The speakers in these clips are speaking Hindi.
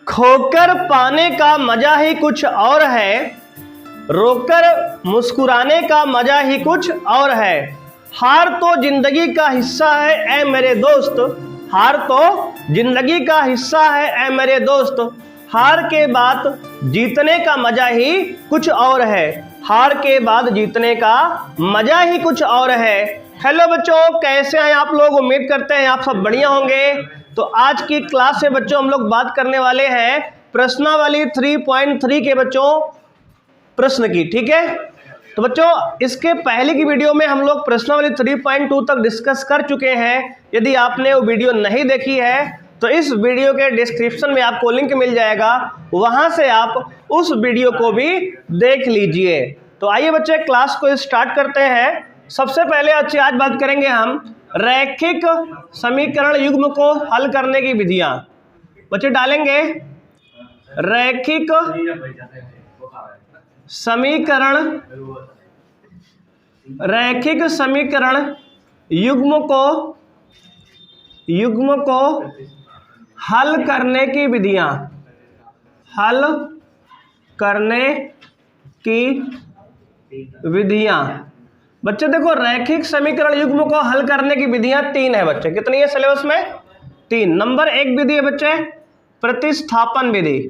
खोकर पाने का मजा ही कुछ और है, रोकर मुस्कुराने का मजा ही कुछ और है। हार तो जिंदगी का हिस्सा है ऐ मेरे दोस्त, हार तो जिंदगी का हिस्सा है ऐ मेरे दोस्त। हार के बाद जीतने का मजा ही कुछ और है, हार के बाद जीतने का मजा ही कुछ और है। हेलो बच्चों, कैसे हैं आप लोग? उम्मीद करते हैं आप सब बढ़िया होंगे। तो आज की क्लास से बच्चों हम लोग बात करने वाले हैं प्रश्नावली 3.3 के बच्चों प्रश्न की। ठीक है, तो बच्चों इसके पहले की वीडियो में हम लोग प्रश्नावली 3.2 तक डिस्कस कर चुके हैं। यदि आपने वो वीडियो नहीं देखी है तो इस वीडियो के डिस्क्रिप्शन में आपको लिंक मिल जाएगा, वहां से आप उस वीडियो को भी देख लीजिए। तो आइए बच्चे क्लास को स्टार्ट करते हैं। सबसे पहले आज बात करेंगे हम रैखिक समीकरण युग्म को हल करने की विधियां। बच्चे डालेंगे रैखिक समीकरण युग्म को हल करने की विधियां, बच्चे देखो रैखिक समीकरण युग्म को हल करने की विधियां 3 है बच्चे। कितनी है सिलेबस में? 3। नंबर 1 विधि है बच्चे प्रतिस्थापन विधि।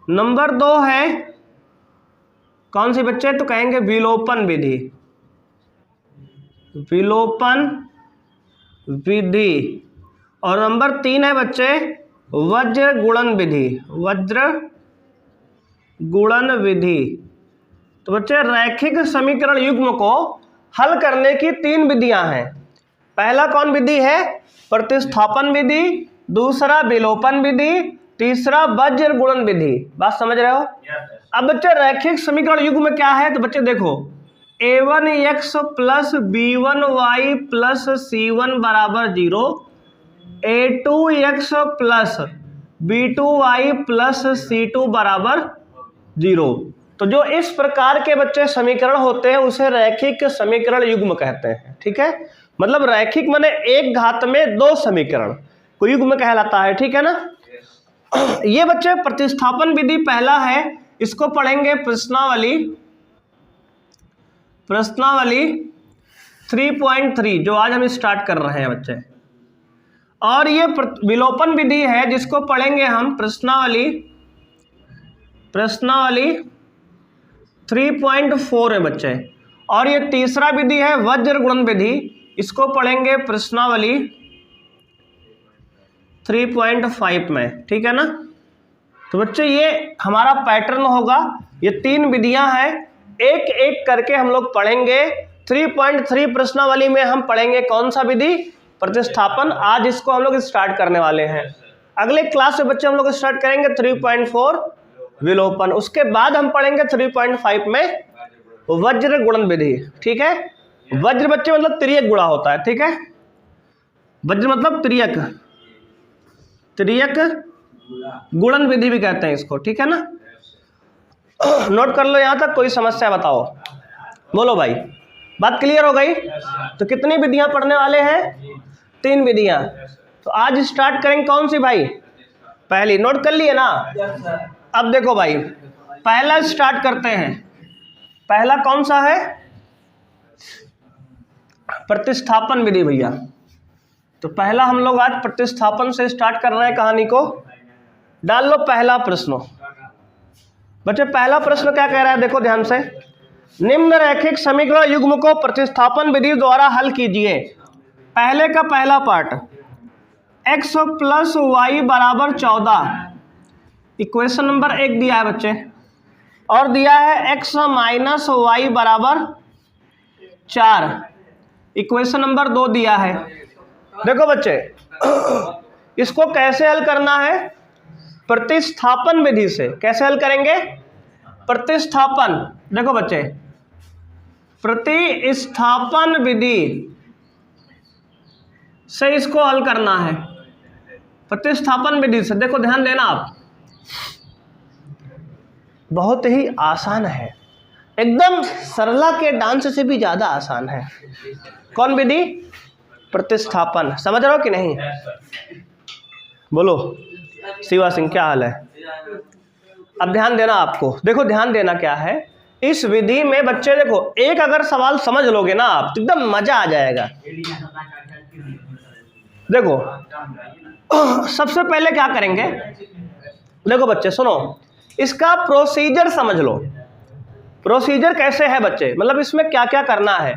नंबर 2 है कौन सी बच्चे? तो कहेंगे विलोपन विधि। और नंबर 3 है बच्चे वज्र गुणन विधि। तो बच्चे रैखिक समीकरण युग्म को हल करने की 3 विधियां हैं। पहला कौन विधि है? प्रतिस्थापन विधि, दूसरा विलोपन विधि, तीसरा वज्र गुणन विधि। बात समझ रहे हो? अब बच्चे रैखिक समीकरण युग्म में क्या है? तो बच्चे देखो a1x plus b1y plus c1 बराबर 0, a2x plus b2y plus c2 बराबर 0। तो जो इस प्रकार के बच्चे समीकरण होते हैं उसे रैखिक समीकरण युग्म कहते हैं। ठीक है, मतलब रैखिक माने एक घात में 2 समीकरण को युग्म कहलाता है। ठीक है ना? ये बच्चे प्रतिस्थापन विधि पहला है, इसको पढ़ेंगे प्रश्नावली 3.3 जो आज हम स्टार्ट कर रहे हैं बच्चे। और ये विलोपन विधि है जिसको पढ़ेंगे हम प्रश्नावली 3.4 है बच्चे। और ये तीसरा विधि है वज्र गुणन विधि, इसको पढ़ेंगे प्रश्नावली 3.5 में। ठीक है ना? तो बच्चे ये हमारा पैटर्न होगा, ये 3 विधियां हैं, एक एक करके हम लोग पढ़ेंगे। 3.3 प्रश्नावली में हम पढ़ेंगे कौन सा विधि? प्रतिस्थापन। आज इसको हम लोग स्टार्ट करने वाले हैं। अगले क्लास से बच्चे हम लोग स्टार्ट करेंगे 3.4 विलोपन। उसके बाद हम पढ़ेंगे 3.5 में वज्र गुणन विधि। ठीक है, वज्र बच्चे मतलब तिर्यक गुणा होता है। ठीक है, वज्र मतलब तिर्यक गुणन विधि भी कहते हैं इसको। ठीक है ना? नोट कर लो यहां तक। कोई समस्या बताओ, बोलो भाई। बात क्लियर हो गई? तो कितनी विधियां पढ़ने वाले हैं? 3 विधियां। तो आज स्टार्ट करेंगे कौन सी भाई? पहली। नोट कर लिए ना? अब देखो भाई, पहला स्टार्ट करते हैं। पहला कौन सा है? प्रतिस्थापन विधि भैया। तो पहला हम लोग आज प्रतिस्थापन से स्टार्ट कर रहे हैं कहानी को। डाल लो पहला प्रश्न। बच्चे पहला प्रश्न क्या कह रहा है? देखो ध्यान से, निम्न रैखिक समीकरण युग्म को प्रतिस्थापन विधि द्वारा हल कीजिए। पहले का पहला पार्ट x प्लस वाई बराबर 14, इक्वेशन नंबर 1 दिया है बच्चे, और दिया है x माइनस वाई बराबर 4, इक्वेशन नंबर 2 दिया है। देखो बच्चे इसको कैसे हल करना है? प्रतिस्थापन विधि से। कैसे हल करेंगे? प्रतिस्थापन। देखो बच्चे प्रतिस्थापन विधि से इसको हल करना है। प्रतिस्थापन विधि से देखो, ध्यान देना आप, बहुत ही आसान है। एकदम सरला के डांस से भी ज्यादा आसान है। कौन विधि? प्रतिस्थापन। समझ रहे हो कि नहीं? बोलो शिवा सिंह, क्या हाल है? अब ध्यान देना आपको, देखो ध्यान देना क्या है इस विधि में बच्चे। देखो एक अगर सवाल समझ लोगे ना आप तो एकदम मजा आ जाएगा। देखो सबसे पहले क्या करेंगे, देखो बच्चे सुनो, इसका प्रोसीजर समझ लो। प्रोसीजर कैसे है बच्चे, मतलब इसमें क्या क्या करना है।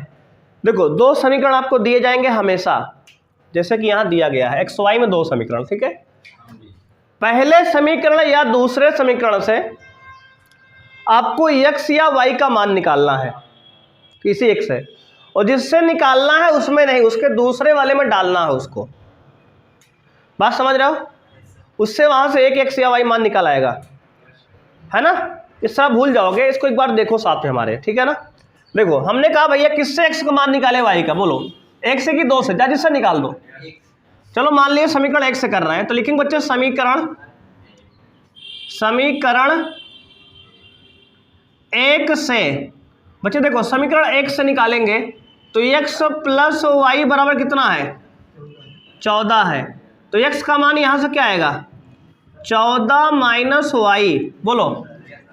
देखो दो समीकरण आपको दिए जाएंगे हमेशा, जैसे कि यहां दिया गया है एक्स वाई में दो समीकरण, ठीक है। पहले समीकरण या दूसरे समीकरण से आपको x या y का मान निकालना है किसी एक से, और जिससे निकालना है उसमें नहीं, उसके दूसरे वाले में डालना है उसको। बात समझ रहे हो? उससे वहां से एक x या y मान निकाल आएगा, है ना। इस तरह भूल जाओगे, इसको एक बार देखो साथ में हमारे, ठीक है ना। देखो हमने कहा भैया किससे x का मान निकाले y का, बोलो एक से कि दो से, या जिससे निकाल दो। चलो मान लिया समीकरण एक से कर रहे हैं तो लिखेंगे बच्चे समीकरण एक से। बच्चे देखो समीकरण एक से निकालेंगे तो x प्लस वाई बराबर कितना है? 14 है। तो x का मान यहां से क्या आएगा? 14 माइनस वाई। बोलो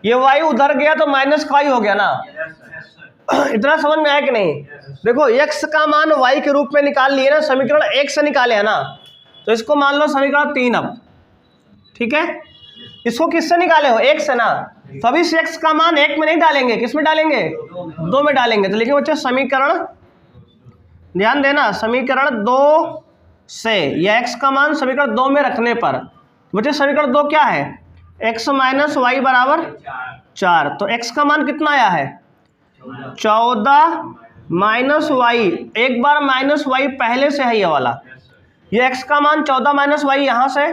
ये y उधर गया तो माइनस का y हो गया ना। इतना समझ में आया कि नहीं? देखो x का मान y के रूप में निकाल लिए ना, समीकरण एक से निकाले है ना, तो इसको मान लो समीकरण 3 अब, ठीक है। इसको किससे निकाले हो? एक से ना, तो अभी x का मान एक में नहीं डालेंगे, किस में डालेंगे? दो में डालेंगे। तो लिखिए बच्चे समीकरण, ध्यान देना, समीकरण 2 से या x का मान समीकरण 2 में रखने पर बच्चे समीकरण 2 क्या है? x माइनस वाई बराबर 4। तो x का मान कितना आया है? 14 माइनस वाई। एक बार माइनस वाई पहले से है ये वाला, ये x का मान 14 माइनस वाई यहाँ से,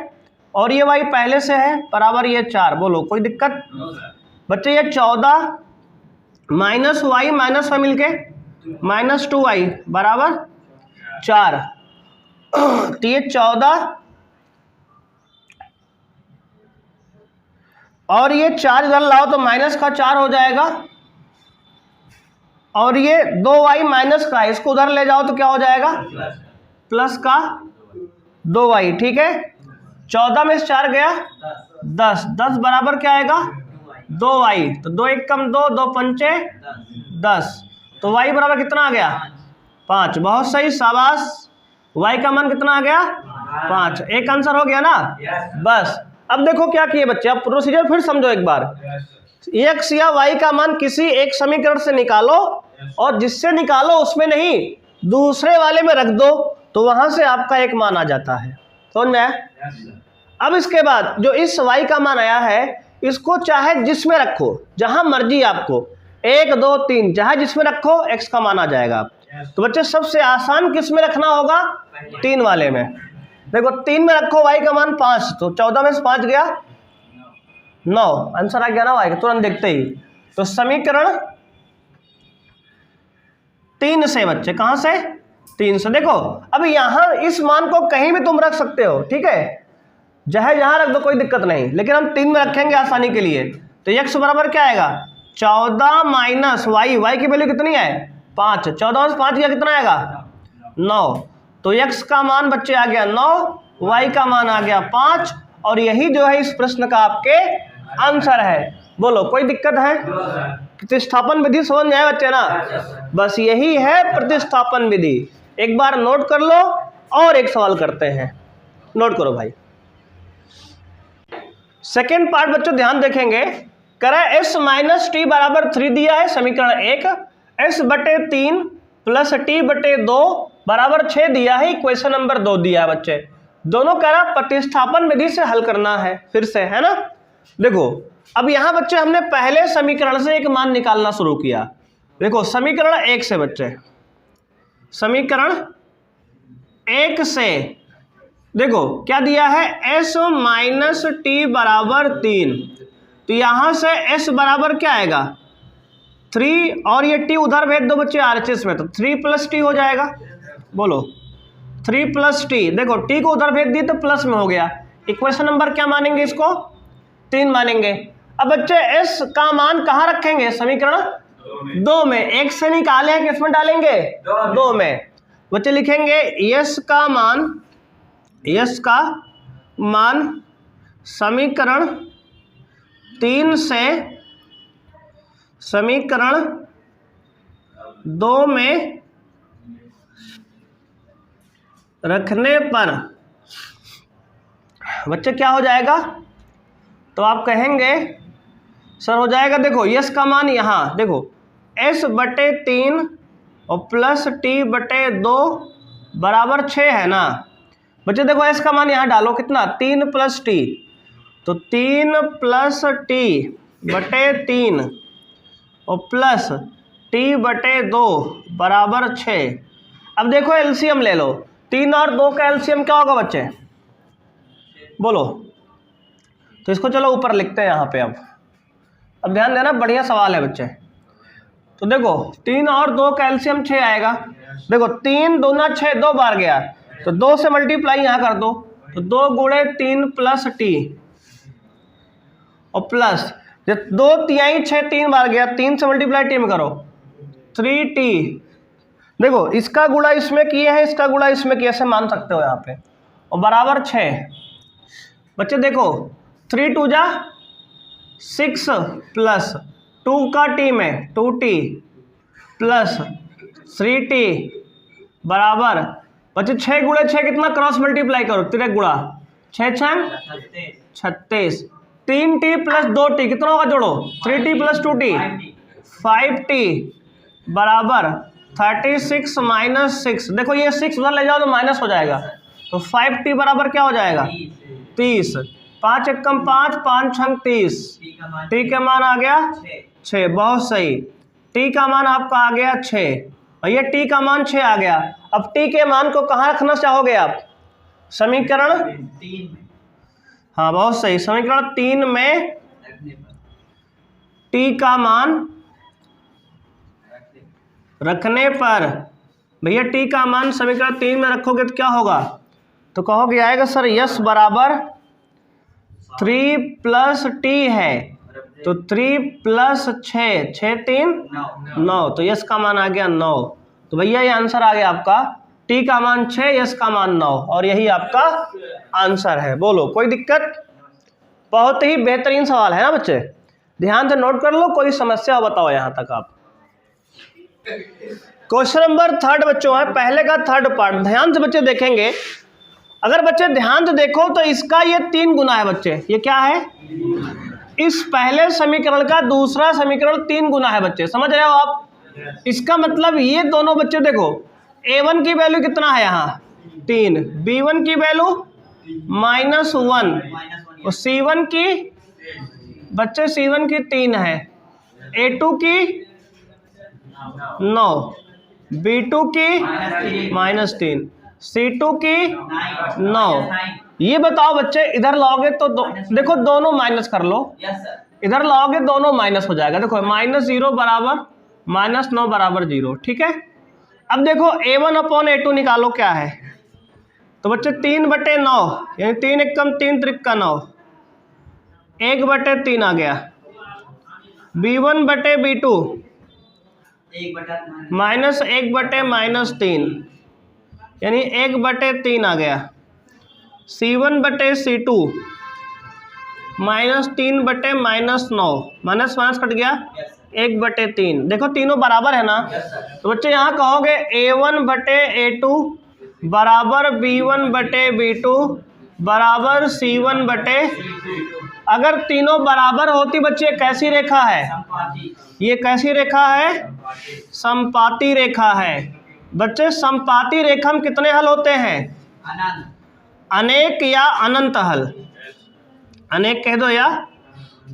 और ये y पहले से है बराबर ये 4। बोलो कोई दिक्कत? बच्चे ये 14 माइनस वाई माइनस वाई मिलके माइनस 2y बराबर 4। तो ये 14 और ये 4 इधर लाओ तो माइनस का 4 हो जाएगा, और ये 2y माइनस का, इसको उधर ले जाओ तो क्या हो जाएगा? प्लस का 2y, ठीक है। 14 में से 4 गया 10, 10 बराबर क्या आएगा? 2y। तो 2 1 कम 2, 2 पंचे 10, तो y बराबर कितना आ गया? 5। बहुत सही, शाबाश। y का मान कितना आ गया? 5। एक आंसर हो गया ना। बस अब देखो क्या किए बच्चे, अब प्रोसीजर फिर समझो एक बार। x या y का मान किसी एक समीकरण से निकालो, और जिससे निकालो उसमें नहीं, दूसरे वाले में रख दो, तो वहां से आपका एक मान आ जाता है। समझ में आया? अब इसके बाद जो इस y का मान आया है, इसको चाहे जिसमें रखो, जहां मर्जी आपको, 1 2 3 चाहे जिसमें रखो x का मान आ जाएगा। तो बच्चे सबसे आसान किस में रखना होगा? 3 वाले में। देखो 3 में रखो y का मान 5, तो 14 में से 5 गया 9, आंसर आ गया ना y का तुरंत देखते ही। तो समीकरण 3 से बच्चे, कहां से? 3 से। देखो अब यहां इस मान को कहीं भी तुम रख सकते हो, ठीक है, चाहे जहां रख दो कोई दिक्कत नहीं, लेकिन हम 3 में रखेंगे आसानी के लिए। तो x बराबर क्या आएगा? 14 माइनस वाई, वाई की वैल्यू कितनी है? 5। 14 में 5 गया कितना आएगा? 9। तो x का मान बच्चे आ गया 9, y का मान आ गया 5, और यही जो है इस प्रश्न का आपके आंसर है। बोलो कोई दिक्कत है? प्रतिस्थापन विधि समझ में आया बच्चे ना? बस यही है प्रतिस्थापन विधि। एक बार नोट कर लो, और एक सवाल करते हैं, नोट करो भाई। सेकेंड पार्ट बच्चों ध्यान देखेंगे, करा s माइनस टी बराबर 3 दिया है समीकरण 1, s बटे 3 प्लस टी बटे 2 बराबर 6 दिया है, इक्वेशन नंबर 2 दिया है बच्चे। दोनों करा प्रतिस्थापन विधि से हल करना है फिर से, है ना। देखो अब यहां बच्चे हमने पहले समीकरण से एक मान निकालना शुरू किया। देखो समीकरण 1 से बच्चे, समीकरण 1 से देखो क्या दिया है? s माइनस टी बराबर 3, तो यहां से s बराबर क्या आएगा? 3, और ये t उधर भेज दो बच्चे RHS में, तो 3 प्लस टी हो जाएगा। बोलो 3 प्लस टी। देखो t को उधर भेज दिए तो प्लस में हो गया। इक्वेशन नंबर क्या मानेंगे? इसको 3 मानेंगे। अब बच्चे s का मान कहाँ रखेंगे? समीकरण 2 में। एक से निकाले हैं, किस में डालेंगे? 2 में। बच्चे लिखेंगे यस का मान समीकरण 3 से समीकरण 2 में रखने पर बच्चे क्या हो जाएगा? तो आप कहेंगे सर हो जाएगा, देखो यस का मान यहाँ देखो s/3 और प्लस t/2 बराबर 6 है ना बच्चे। देखो s का मान यहाँ डालो, कितना? 3 + t, तो 3 + t/3 और प्लस t/2 बराबर 6। अब देखो एलसीएम ले लो, 3 और 2 का एलसीएम क्या होगा बच्चे? बोलो। तो इसको चलो ऊपर लिखते हैं यहाँ पे। अब ध्यान देना, बढ़िया सवाल है बच्चे। तो देखो 3 और 2 का एलसीएम 6 आएगा। देखो 3 दूना 6, 2 बार गया, तो 2 से मल्टीप्लाई यहाँ कर दो, तो 2 गुणे 3 + t और प्लस 2 तिहाई 6, 3 बार गया, 3 से मल्टीप्लाई t में करो 3t। देखो इसका गुणा इसमें किए हैं, इसका गुणा इसमें किए, ऐसे मान सकते हो यहाँ पे, और बराबर 6। बच्चे देखो 3 2 जा 6 प्लस 2 का t में 2t प्लस 3t बराबर बच्चे 6 गुणे 6 कितना? क्रॉस मल्टीप्लाई करो, तिरक गुणा 6 6 36, 3t प्लस 2t कितना होगा? जोड़ो 3t + 2t 5t बराबर 36 - 6। देखो ये 6 उधर ले जाओ तो माइनस हो जाएगा, तो 5t बराबर क्या हो जाएगा? 30। 5 एकम 5, 5 छंग 30। t का मान आ गया 6। बहुत सही, t का मान आपका आ गया 6। भैया t का मान 6 आ गया। अब t के मान को कहाँ रखना चाहोगे आप? समीकरण 3 में। हाँ बहुत सही, समीकरण 3 में t का मान रखने पर। भैया t का मान समीकरण 3 में रखोगे तो क्या होगा? तो कहोगे आएगा सर यस बराबर 3 + t है, तो 3 + 6 6 3 9, तो यस का मान आ गया 9। तो भैया ये आंसर आ गया आपका, t का मान 6, यस का मान 9, और यही आपका आंसर है। बोलो कोई दिक्कत? बहुत ही बेहतरीन सवाल है ना बच्चे, ध्यान से नोट कर लो। कोई समस्या बताओ यहाँ तक आप। क्वेश्चन नंबर 3 बच्चों है, पहले का 3rd पार्ट। ध्यान से बच्चे देखेंगे, अगर बच्चे ध्यान से देखो तो इसका ये 3 गुना है बच्चे। ये क्या है? इस पहले समीकरण का दूसरा समीकरण 3 गुना है बच्चे, समझ रहे हो आप? इसका मतलब ये दोनों बच्चे देखो, a1 की वैल्यू कितना है यहाँ? 3, b1 की वैल्यू -1 और c1 की बच्चे c1 की 3 है, a2 की 9, b2 की -3, c2 की 9। ये बताओ बच्चे, इधर लाओगे तो देखो दोनों माइनस कर लो, इधर लाओगे दोनों माइनस हो जाएगा। देखो -0 बराबर -9 बराबर 0, ठीक है। अब देखो a1/a2 निकालो, क्या है? तो बच्चे 3/9 यानी 3 एकम 3 त्रिक्का 9, 1/3 आ गया। b1/b2 -1/-3 यानी 1/3 आ गया। c1/c2 -3/-9, माइनस माइनस कट गया, 1/3। देखो तीनों बराबर है ना, तो बच्चे यहाँ कहोगे a1/a2 बराबर b1/b2 बराबर c1/। अगर तीनों बराबर होती बच्चे कैसी रेखा है? ये कैसी रेखा है? समपाती रेखा है। बच्चे समपाती रेखा में कितने हल होते हैं? अनेक या अनंत हल। अनेक कह दो या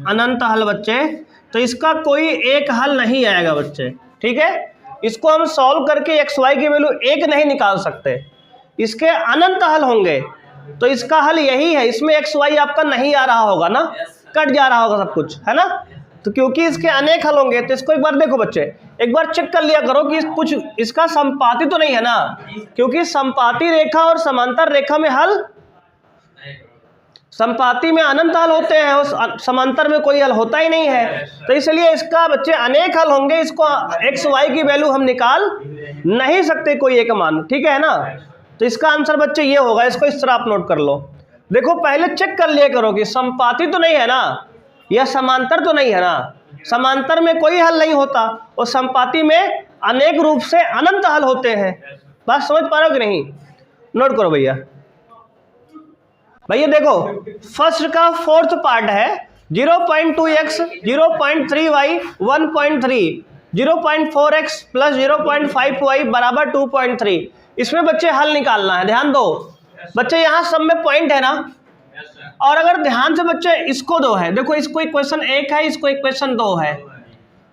अनंत हल बच्चे। तो इसका कोई एक हल नहीं आएगा बच्चे, ठीक है। इसको हम सॉल्व करके एक्स वाई की वैल्यू 1 नहीं निकाल सकते, इसके अनंत हल होंगे। तो इसका हल यही है, इसमें एक्स वाई आपका नहीं आ रहा होगा ना, कट जा रहा होगा सब कुछ, है ना। तो क्योंकि इसके अनेक हल होंगे, तो इसको एक बार देखो बच्चे, एक बार चेक कर लिया करो कि कुछ इसका समपाती तो नहीं है ना, क्योंकि समपाती रेखा और समांतर रेखा में हल संपाती में अनंत हल होते हैं और समांतर में कोई हल होता ही नहीं है, तो इसलिए इसका बच्चे अनेक हल होंगे, इसको एक्स वाई की वैल्यू हम निकाल नहीं सकते कोई एक मान, ठीक है ना। तो इसका आंसर बच्चे ये होगा, इसको इस तरह आप नोट कर लो। देखो पहले चेक कर लिया करो कि संपाती तो नहीं है ना, या समांतर तो नहीं है ना। समांतर में कोई हल नहीं होता और संपाती में अनेक रूप से अनंत हल होते हैं। बात समझ पा रहे हो कि नहीं? नोट करो भैया। भैया देखो फर्स्ट का फोर्थ पार्ट है 0.2x 0.3y 1.3 0.4x plus 0.5y बराबर 2.3। इसमें बच्चे हल निकालना है। ध्यान दो बच्चे, यहाँ सब में पॉइंट है ना, और अगर ध्यान से बच्चे इसको दो है, देखो इसको इक्वेशन 1 है, इसको इक्वेशन 2 है।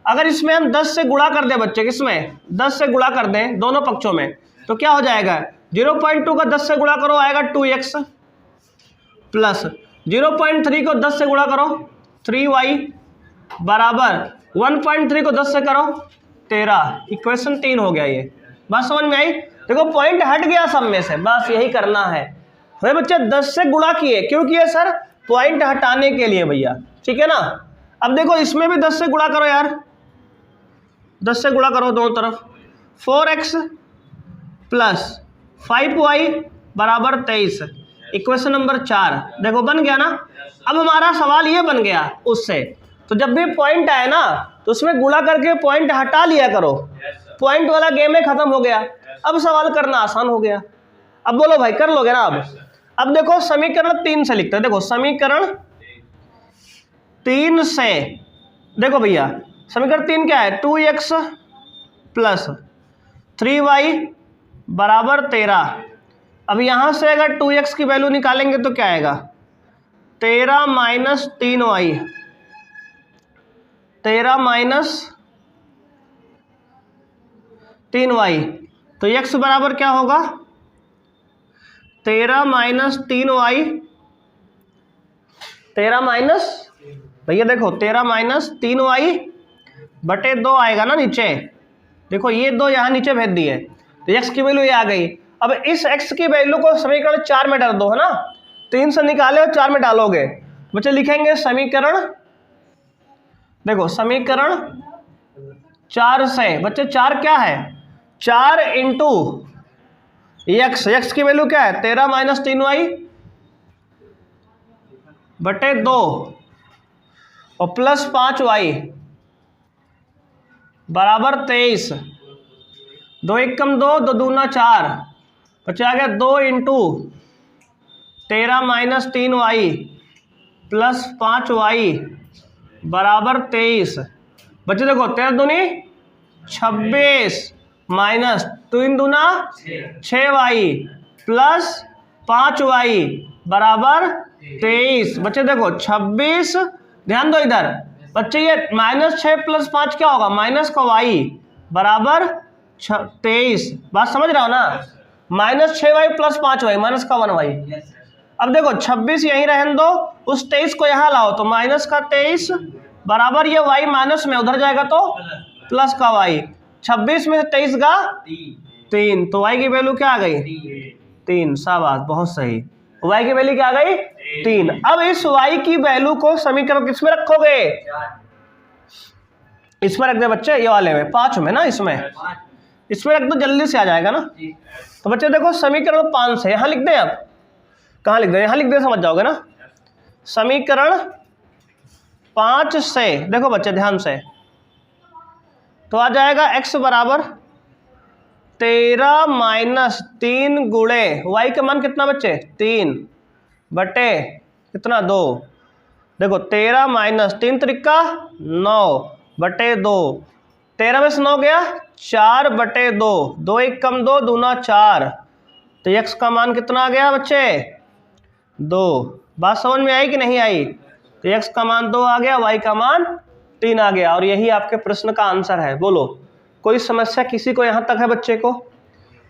अगर इसमें हम 10 से गुणा कर दें बच्चे, किसमें 10 से गुणा कर दें दोनों पक्षों में, तो क्या हो जाएगा 0.2 का 10 से गुणा करो आएगा 2x प्लस 0.3 को 10 से गुणा करो 3y बराबर 1.3 को 10 से करो 13। इक्वेशन 3 हो गया। ये बात समझ में आई? देखो पॉइंट हट गया सब में से, बस यही करना है। भाई बच्चे 10 से गुणा किए, क्यों किए सर? पॉइंट हटाने के लिए भैया, ठीक है ना। अब देखो इसमें भी 10 से गुणा करो यार, 10 से गुणा करो दोनों तरफ। 4x प्लस 5y बराबर 23। इक्वेशन नंबर 4 देखो बन गया ना। अब हमारा सवाल ये बन गया उससे, तो जब भी पॉइंट आए ना तो उसमें गुणा करके पॉइंट हटा लिया करो। पॉइंट वाला गेम में खत्म हो गया, अब सवाल करना आसान हो गया। अब बोलो भाई कर लोगे ना? अब देखो समीकरण 3 से लिखते हैं। देखो समीकरण 3 से देखो भैया, समीकरण 3 क्या है? 2x प्लस 3y बराबर 13। अब यहां से अगर 2x की वैल्यू निकालेंगे तो क्या आएगा? 13 माइनस 3y, 13 माइनस 3y, तो x बराबर क्या होगा? 13 माइनस 3y, 13 माइनस भैया देखो 13 माइनस 3y बटे 2 आएगा ना नीचे। देखो ये 2 यहाँ नीचे भेज दिए तो x की वैल्यू ये आ गई। अब इस x की वैल्यू को समीकरण 4 में डाल दो, है ना। 3 से निकाले और 4 में डालोगे, बच्चे लिखेंगे समीकरण, देखो समीकरण 4 से बच्चे 4 क्या है? 4 इंटू x की वैल्यू क्या है? 13 माइनस 3y बटे 2 और प्लस 5y बराबर 23। 2 एक कम 2, 2 दूना 4, बच्चे आ गया 2 into 13 minus 3y plus 5y बराबर 23। बच्चे देखो 13 दूनी 26 माइनस 3 दूना 6y प्लस 5y बराबर 23। बच्चे देखो 26, ध्यान दो इधर बच्चे, ये माइनस 6 प्लस 5 क्या होगा? माइनस का y बराबर 23। बात समझ रहे हो ना? Minus 6y plus 5y minus का 1y। अब देखो 26 यहीं रहने दो, उस 23 को यहाँ लाओ तो माइनस का 23 बराबर ये y माइनस में उधर जाएगा तो प्लस का y। 26 में से 23 का 3, तो y की वैल्यू क्या आ गई? 3। शाबाश, बहुत सही। y की वैल्यू क्या आ गई? 3। अब इस y की वैल्यू को समीकरण किसमें रखोगे? इसमें रख दे बच्चे, ये वाले में 5 में ना, इसमें रख दो, जल्दी से आ जाएगा ना। तो बच्चे देखो समीकरण 5 से यहां लिख दें। आप कहां लिख दें? यहां लिख दें, समझ जाओगे ना। समीकरण 5 से देखो बच्चे ध्यान से, तो आ जाएगा x बराबर 13 माइनस 3 गुणे y का मान कितना बच्चे? 3 बटे कितना? 2। देखो 13 माइनस 3 त्रिका 9 बटे 2, 13 में से 9 गया 4 बटे 2, 2 एक कम 2 दूना 4, तो x का मान कितना आ गया बच्चे? 2। बात समझ में आई कि नहीं आई? तो x का मान 2 आ गया, y का मान 3 आ गया, और यही आपके प्रश्न का आंसर है। बोलो कोई समस्या किसी को यहाँ तक है बच्चे को?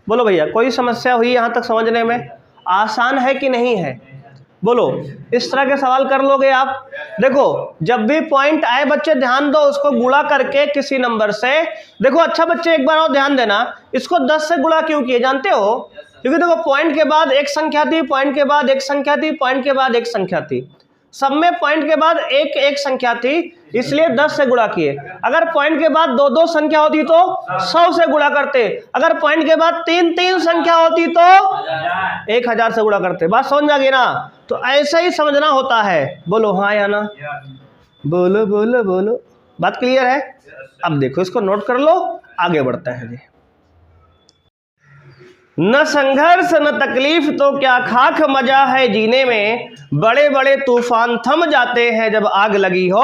बोलो भैया कोई समस्या हुई यहाँ तक समझने में? आसान है कि नहीं है? बोलो इस तरह के सवाल कर लोगे आप। देखो जब भी पॉइंट आए बच्चे ध्यान दो, उसको गुणा करके किसी नंबर से। देखो अच्छा बच्चे एक बार और ध्यान देना, इसको 10 से गुणा क्यों किए जानते हो? क्योंकि देखो पॉइंट के बाद एक संख्या थी, पॉइंट के बाद एक संख्या थी, पॉइंट के बाद एक संख्या थी, सब में पॉइंट के बाद एक एक संख्या थी, इसलिए 10 से गुणा किए। अगर पॉइंट के बाद दो दो संख्या होती तो 100 से गुणा करते, अगर पॉइंट के बाद तीन तीन संख्या होती तो 1000 से गुणा करते। बात समझ में आ गई ना? तो ऐसे ही समझना होता है। बोलो हाँ या ना? बोलो बोलो बोलो। बात क्लियर है? अब देखो इसको नोट कर लो, आगे बढ़ते हैं जी। न संघर्ष न तकलीफ तो क्या खाक मजा है जीने में, बड़े बड़े तूफान थम जाते हैं जब आग लगी हो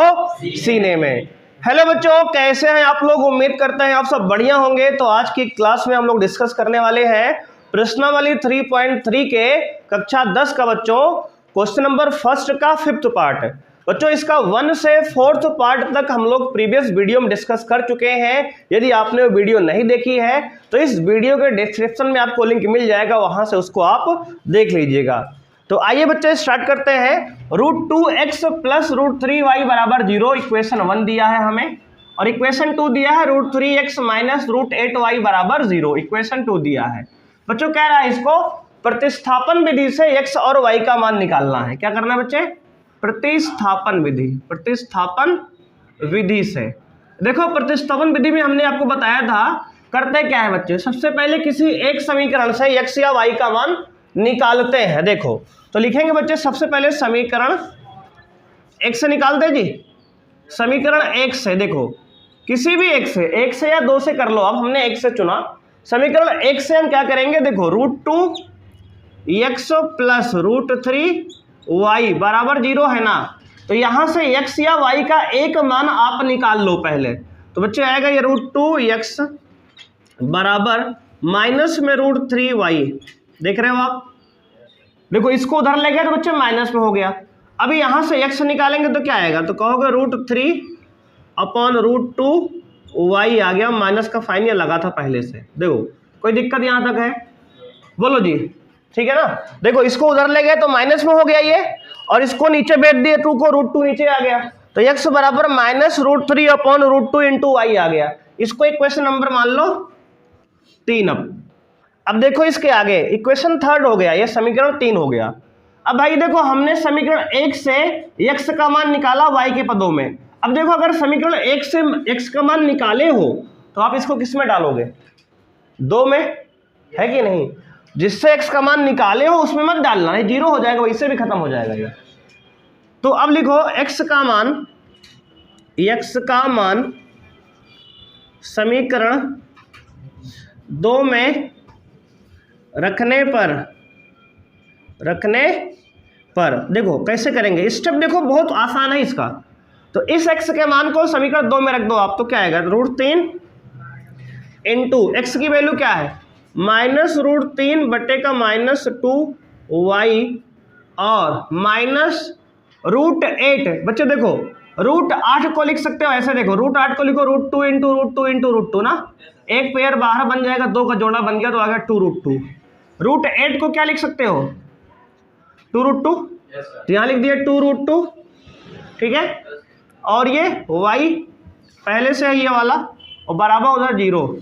सीने में। हेलो बच्चों, कैसे हैं आप लोग? उम्मीद करते हैं आप सब बढ़िया होंगे। तो आज की क्लास में हम लोग डिस्कस करने वाले हैं प्रश्नावली 3.3 के कक्षा 10 का बच्चों क्वेश्चन नंबर फर्स्ट का 5th पार्ट। बच्चों इसका 1 से 4th पार्ट तक हम लोग प्रीवियस वीडियो में डिस्कस कर चुके हैं। यदि आपने वो वीडियो नहीं देखी है तो इस वीडियो के डिस्क्रिप्शन में आपको लिंक मिल जाएगा, वहां से उसको आप देख लीजिएगा। तो आइए बच्चे स्टार्ट करते हैं। √2x + √3y = 0 इक्वेशन 1 दिया है हमें, और इक्वेशन 2 दिया है √3x - √8y = 0 इक्वेशन 2 दिया है। बच्चों कह रहा है इसको प्रतिस्थापन विधि से x और y का मान निकालना है। क्या करना है बच्चे? प्रतिस्थापन विधि। प्रतिस्थापन विधि से देखो, प्रतिस्थापन विधि में हमने आपको बताया था करते क्या है बच्चे, सबसे पहले किसी एक समीकरण से x या y का मान निकालते हैं। देखो तो लिखेंगे बच्चे सबसे पहले समीकरण एक से निकालते जी। समीकरण एक से देखो किसी भी एक से या दो से कर लो, अब हमने एक से चुना। समीकरण एक से हम क्या करेंगे? देखो √2x + √3y = 0 है ना, तो यहां से x या y का एक मान आप निकाल लो पहले। तो बच्चे आएगा ये √2x बराबर माइनस में √3y। देख रहे हो आप? देखो इसको उधर ले गया तो बच्चे माइनस में हो गया। अभी यहां से x निकालेंगे तो क्या आएगा? तो कहोगे √3/√2y आ गया, माइनस का साइन ये लगा था पहले से। देखो कोई दिक्कत यहां तक है? बोलो जी, ठीक है ना? देखो इसको उधर ले गए तो माइनस में हो गया ये, और इसको नीचे बैठ दिए 2 को, √2 नीचे आ गया, तो x बराबर -√3/√2 × y आ गया। इसको इक्वेशन नंबर मान लो 3। अब देखो इसके आगे इक्वेशन 3 हो गया, ये समीकरण 3 हो गया। अब भाई देखो हमने समीकरण 1 से x का मान निकाला y के पदों में। अब देखो अगर समीकरण 1 से x का मान निकाले हो तो आप इसको किस में डालोगे? 2 में, है कि नहीं? जिससे x का मान निकाले हो उसमें मत डालना है, 0 हो जाएगा, वैसे भी खत्म हो जाएगा ये। तो अब लिखो x का मान समीकरण 2 में रखने पर देखो कैसे करेंगे स्टेप, देखो बहुत आसान है इसका। तो इस x के मान को समीकरण 2 में रख दो आप, तो क्या आएगा? √3 × x की वैल्यू क्या है? -√3/-2y और -√8। बच्चे देखो √8 को लिख सकते हो ऐसे, देखो √8 को लिखो √2 × √2 ना, एक पेयर बाहर बन जाएगा, 2 का जोड़ा बन गया तो आ गया 2√2। √8 को क्या लिख सकते हो? 2√2, तो यहाँ लिख दिया 2√2, ठीक है। और ये y पहले से है ये वाला, और बराबर उधर 0।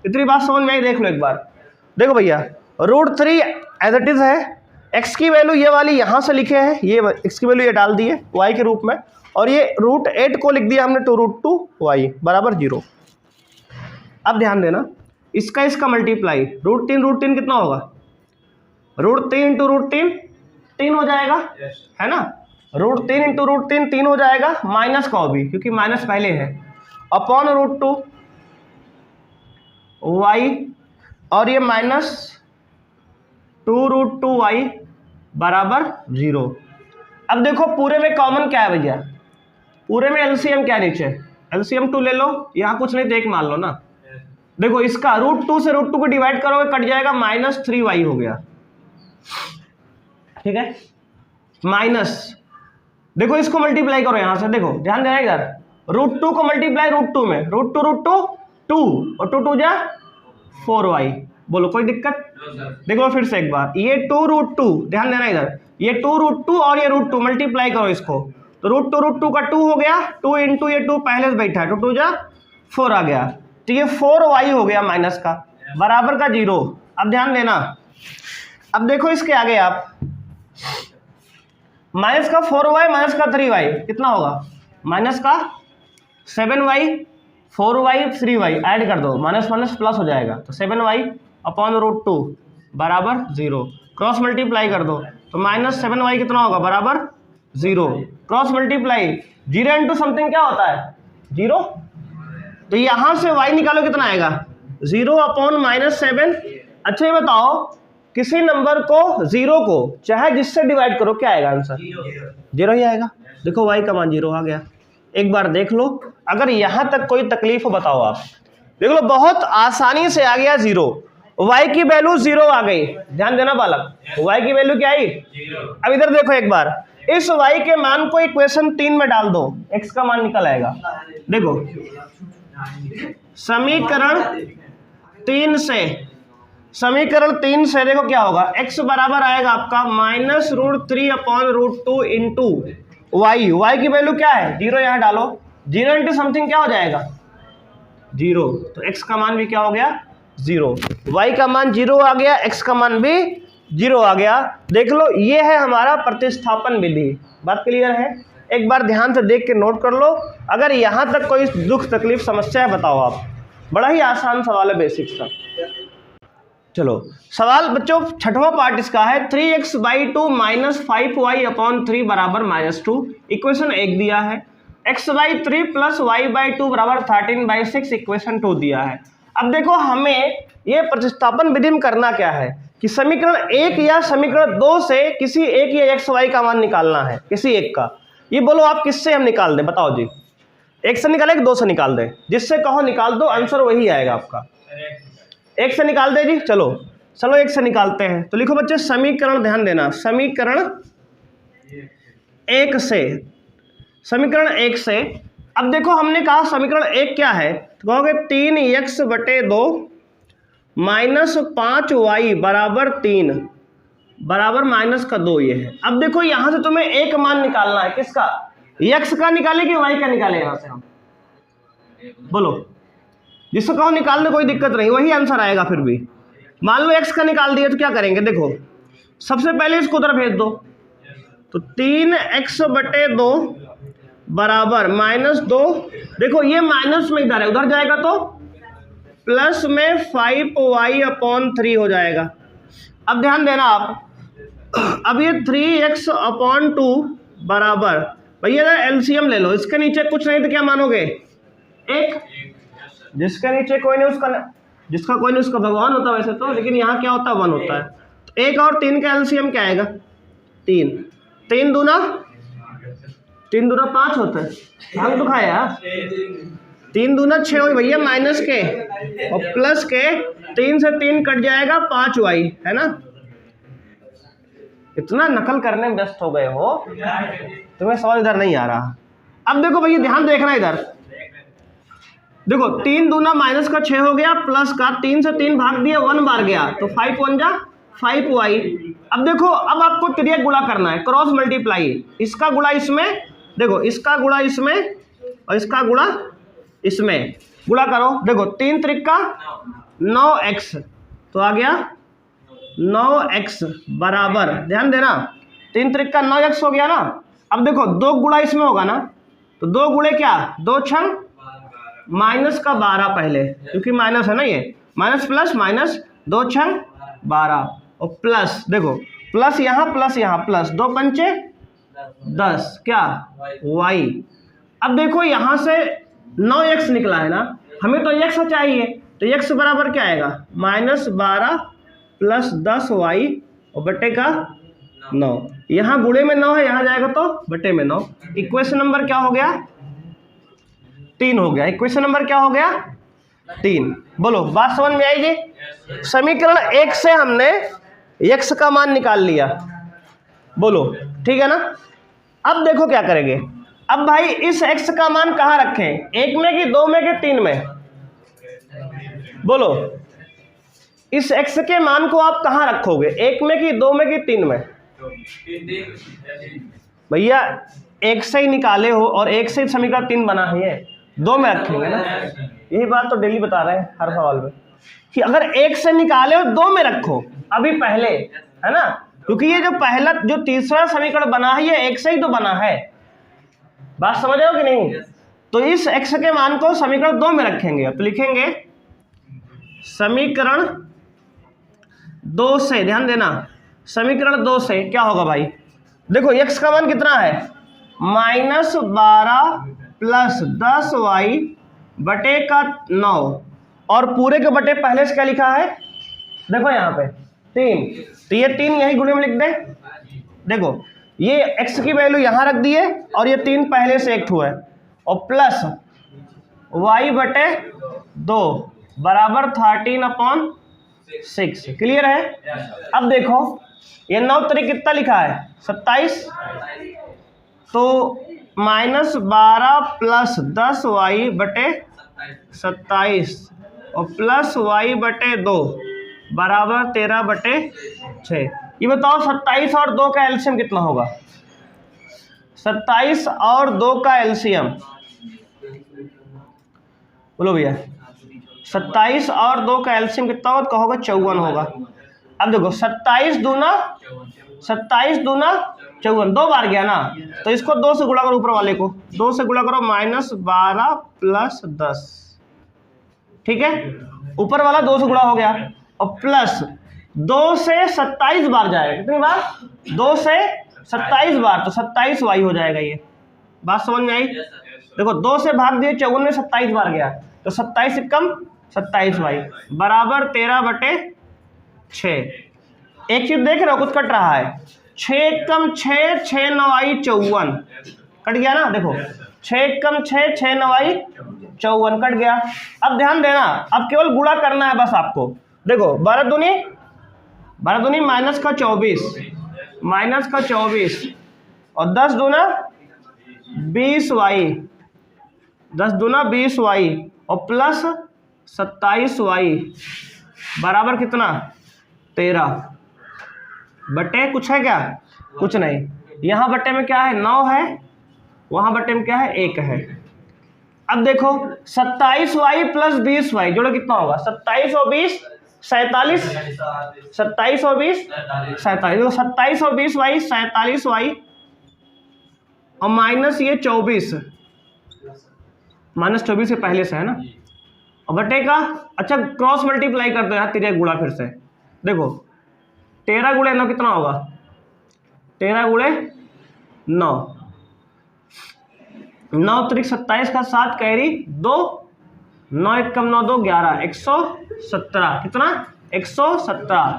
इतनी बात समझ में आई? देख लो एक बार। देखो भैया √3 एज इट इज है, x की वैल्यू ये वाली यहाँ से लिखे हैं, ये x की वैल्यू ये डाल दी है y के रूप में, और ये √8 को लिख दिया हमने 2√2y = 0। अब ध्यान देना, इसका मल्टीप्लाई √3 कितना होगा? √3 × √3 3 हो जाएगा, है ना? √3 × √3 3 हो जाएगा, माइनस का भी क्योंकि माइनस पहले है, अपॉन √2y, और ये -2√2y = 0। अब देखो पूरे में कॉमन क्या है भैया? पूरे में एलसीएम क्या है? नीचे एलसीएम 2 ले लो, यहाँ कुछ नहीं तो 1 मान लो ना। देखो इसका √2 से √2 को डिवाइड करोगे कट जाएगा, -3y हो गया, ठीक है। माइनस देखो इसको मल्टीप्लाई करो यहाँ से, देखो ध्यान देना इधर, √2 को मल्टीप्लाई √2 में, √2 2 और 2 2 जा 4y। बोलो कोई दिक्कत? देखो फिर से एक बार, ये 2√2, ध्यान देना इधर, ये 2√2 और ये √2 मल्टीप्लाई करो इसको, तो √2 का 2 हो गया, 2 × ये 2 पहले से बैठा है, 2 2 जा 4 आ गया, तो ये 4y हो गया माइनस का, बराबर का 0। अब ध्यान देना अब देखो इसके आगे आप माइनस का 4y माइनस का 3y कितना होगा, माइनस का 7y 4y 3y ऐड कर दो, माइनस माइनस प्लस हो जाएगा, तो 7y अपॉन रूट 2 बराबर 0। क्रॉस मल्टीप्लाई कर दो तो माइनस 7y कितना होगा, बराबर 0। क्रॉस मल्टीप्लाई 0 इंटू समथिंग क्या होता है, 0। तो यहां से y निकालो कितना आएगा, 0 अपॉन माइनस 7। अच्छा ये बताओ किसी नंबर को 0 को चाहे जिससे डिवाइड करो क्या आएगा आंसर, 0 ही आएगा। देखो y का मान 0 आ गया। एक बार देख लो, अगर यहां तक कोई तकलीफ हो बताओ आप। देख लो बहुत आसानी से आ गया 0, y की वैल्यू 0 आ गई। ध्यान देना बालक, y की वैल्यू क्या आई, अब इधर देखो एक बार, इस y के मान को इक्वेशन 3 में डाल दो, x का मान निकल आएगा। देखो समीकरण 3 से देखो क्या होगा, x बराबर आएगा आपका minus root 3 upon root 2 into y की वैल्यू क्या है, 0 यहाँ डालो, 0 इंटू समथिंग क्या हो जाएगा, 0। तो x का मान भी क्या हो गया, 0। y का मान 0 आ गया, x का मान भी 0 आ गया। देख लो ये है हमारा प्रतिस्थापन विधि। बात क्लियर है, एक बार ध्यान से देख के नोट कर लो। अगर यहाँ तक कोई दुख तकलीफ समस्या है बताओ आप, बड़ा ही आसान सवाल है, बेसिक सा। चलो सवाल बच्चों छठवां पार्ट इसका है, 3x/2 माइनस 5y अपॉन 3 बराबर -2। इक्वेशन 1 दिया है, x/3 प्लस y/2 बराबर 13/6 इक्वेशन 2 दिया है। अब देखो हमें ये प्रतिस्थापन विधि में करना क्या है कि समीकरण 1 या समीकरण 2 से किसी एक या एक्स वाई का मान निकालना है, किसी एक का। ये बोलो आप किससे हम निकाल दें, बताओ जी, 1 से निकाले कि 2 से निकाल दें, जिससे कहो निकाल दो, आंसर वही आएगा आपका। 1 से निकाल दे जी, चलो 1 से निकालते हैं। तो लिखो बच्चे समीकरण, ध्यान देना, समीकरण 1 से। अब देखो हमने कहा समीकरण 1 क्या है, तो कहोगे 3x/2 माइनस 5y बराबर 3 बराबर माइनस का 2 ये है। अब देखो यहां से तुम्हें एक मान निकालना है, किसका, x का निकाले कि y का निकाले, यहां से हम बोलो, जिसको कहो निकाल दो, कोई दिक्कत नहीं, वही आंसर आएगा। फिर भी मान लो x का निकाल दिया तो क्या करेंगे, देखो सबसे पहले इसको उधर भेज दो, तो 3x/2 बराबर -2। देखो ये माइनस में इधर है, उधर जाएगा तो प्लस में 5y अपॉन 3 हो जाएगा। अब ध्यान देना आप, अब ये 3x/2 बराबर, भैया एलसीएम ले लो, इसके नीचे कुछ नहीं तो क्या मानोगे, 1। जिसके नीचे कोई नहीं उसका, जिसका कोई नहीं उसका भगवान होता वैसे तो, लेकिन यहाँ क्या होता है, 1 होता है। तो 1 और 3 का एलसीएम क्या आएगा, 3। 3 दूना 5 होता है, हम तो खाया 3 दूना 6 हो भैया, माइनस के और प्लस के, 3 से 3 कट जाएगा, 5y है ना। इतना नकल करने में व्यस्त हो गए हो, तुम्हें सवाल इधर नहीं आ रहा। अब देखो भैया ध्यान देखना इधर, देखो 3 दूना माइनस का 6 हो गया, प्लस का 3 से 3 भाग दिया, 1 बार गया, तो 5 1 जा 5y। अब देखो अब आपको तिर्यक गुणा करना है, क्रॉस मल्टीप्लाई, इसका गुणा इसमें, देखो इसका गुणा इसमें और इसका गुणा इसमें, गुणा करो। देखो 3 त्रिका 9x, तो आ गया 9x बराबर, ध्यान देना 3 त्रिका 9x हो गया ना। अब देखो 2 गुणा इसमें होगा ना, तो 2 गुणे क्या, 2 छंग माइनस का 12 पहले, क्योंकि माइनस है ना, ये माइनस प्लस माइनस, 2 छंग 12 और प्लस, देखो प्लस यहाँ प्लस 2 पंचे 10, क्या y। अब देखो यहाँ से 9x निकला है ना, हमें तो x चाहिए, तो x बराबर क्या आएगा, -12 प्लस 10y और बटे का 9। यहाँ गुणे में 9 है, यहाँ जाएगा तो बटे में 9। इक्वेशन नंबर क्या हो गया, 3 हो गया। इक्वेशन नंबर क्या हो गया, 3। बोलो बात समझ में आई जी। समीकरण 1 से हमने x का मान निकाल लिया, बोलो ठीक है ना। अब देखो क्या करेंगे, अब भाई इस x का मान कहाँ रखें, 1 में कि 2 में कि 3 में, बोलो इस x के मान को आप कहाँ रखोगे, 1 में कि 2 में कि 3 में। भैया 1 से ही निकाले हो और 1 से ही समीकरण 3 बना है, 2 में रखेंगे ना। यही बात तो डेली बता रहे हैं हर सवाल में कि अगर 1 से निकाले हो 2 में रखो। अभी पहले है ना, क्योंकि ये जो पहला जो तीसरा समीकरण बना है ये x से ही तो बना है। बात समझ रहे हो कि नहीं? तो इस x के मान को समीकरण 2 में रखेंगे। तो लिखेंगे समीकरण 2 से, ध्यान देना, समीकरण 2 से क्या होगा भाई, देखो x का मान कितना है, -12 + 10y बटे का 9, और पूरे के बटे पहले से क्या लिखा है, देखो यहाँ पे 3, तो ये 3 यही गुणे में लिख दे। देखो ये x की वैल्यू यहाँ रख दिए और ये 3 पहले से एक हुआ है, और प्लस y बटे 2 बराबर 13/6। क्लियर है? अब देखो ये 9 तरीक कितना लिखा है, 27, तो -12 + 10y बटे 27 और प्लस y बटे 2 बराबर 13/6। ये बताओ 27 और 2 का एलसीएम कितना होगा, 27 और 2 का एलसीएम बोलो भैया, 27 और 2 का एलसीएम कितना होगा, कहोगे 54 होगा। अब देखो 27 दूना 54, 2 बार गया ना, तो इसको 2 से गुणा करो, ऊपर वाले को 2 से गुणा करो, -12 + 10, ठीक है, ऊपर वाला 2 से गुणा हो गया, और प्लस 2 से 27 बार जाएगा, कितनी बार, 2 से 27 बार, तो 27y हो जाएगा। ये बात समझ में आई? देखो 2 से भाग दिए 54 में 27 बार गया, तो 27 से कम 27y बराबर 13/6। एक चीज देख रहे हो, कुछ कट रहा है, 6 कम 6, 6 9 54 कट गया ना, देखो 6 कम 6, 6 9 54 कट गया। अब ध्यान देना, अब केवल गुणा करना है बस आपको। देखो 12 दूनी -24 और 10 दूना 20y, 10 दूना 20y और प्लस 27y बराबर कितना, 13 बटे कुछ है क्या, कुछ नहीं, यहाँ बटे में क्या है 9 है, वहाँ बटे में क्या है 1 है। अब देखो 27y + 20y जोड़ो कितना होगा, 27 और 20 47, 27 और 20 47, देखो 27 और 20y 47y और माइनस ये 24, -24 के पहले से है ना, और बटे का, अच्छा क्रॉस मल्टीप्लाई कर दो यार, 13 गुणा फिर से, देखो 13 गुणे 9 कितना होगा, 13 गुणे 9, 9 त्रिक 27 का 7 कैरी 2, 9 1 कम 9 2 11, 117, कितना 117।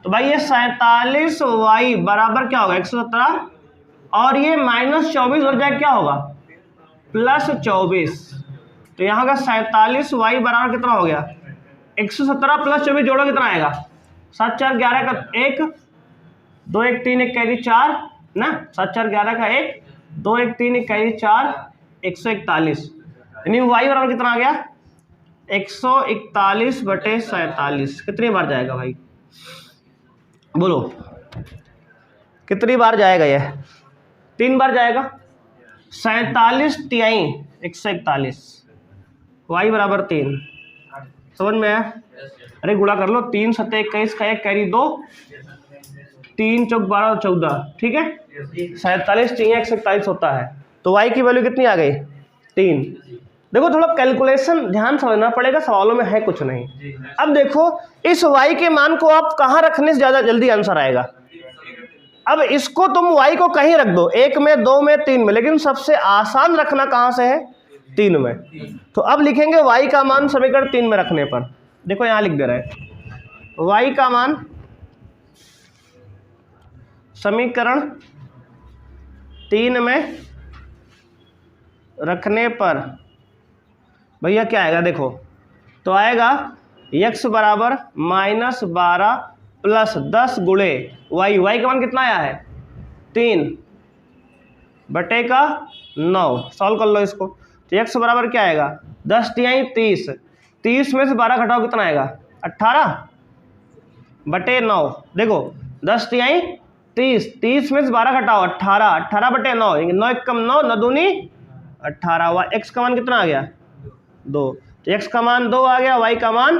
तो भाई ये 47y बराबर क्या होगा 117, और ये -24 हो जाए क्या होगा +24, तो यहाँ का 47y बराबर कितना हो गया 117 + 24 जोड़ो कितना आएगा, 7 4 11 का 1, 2 1 3 1 कैरी 4 ना, 7 4 11 का 1, 2 1 3 1 कैरी 4, 141, यानी y बराबर कितना आ गया 141 बटे 47। कितनी बार जाएगा भाई, बोलो कितनी बार जाएगा, ये 3 बार जाएगा, 47 तिहाई 141, y बराबर 3, समझ में आया? अरे गुणा कर लो, 3 7 21 का 1 कैरी 2, 3 चौक 12 14, ठीक है, 47 तिहाई 141 होता है, तो y की वैल्यू कितनी आ गई 3। देखो थोड़ा कैलकुलेशन ध्यान समझना पड़ेगा, सवालों में है कुछ नहीं। अब देखो इस y के मान को आप कहाँ रखने से ज़्यादा जल्दी आंसर आएगा। अब इसको तुम y को कहीं रख दो, 1 में 2 में 3 में, लेकिन सबसे आसान रखना कहाँ से है 3 में। तो अब लिखेंगे y का मान समीकरण 3 में रखने पर, देखो यहाँ लिख दे रहे y का मान समीकरण 3 में रखने पर भैया क्या आएगा, देखो तो आएगा x बराबर -12 + 10 गुणे y का मान कितना आया है 3 बटे का 9, सॉल्व कर लो इसको, तो x बराबर क्या आएगा 10 तिहाई 30, 30 में से 12 घटाओ कितना आएगा 18 बटे 9, देखो 10 तिहाई 30, 30 में से 12 घटाओ 18, 18 बटे 9, 9 1 कम 9, 9 दूनी 18, x का मान कितना आ गया 2, तो x का मान 2 आ गया, y का मान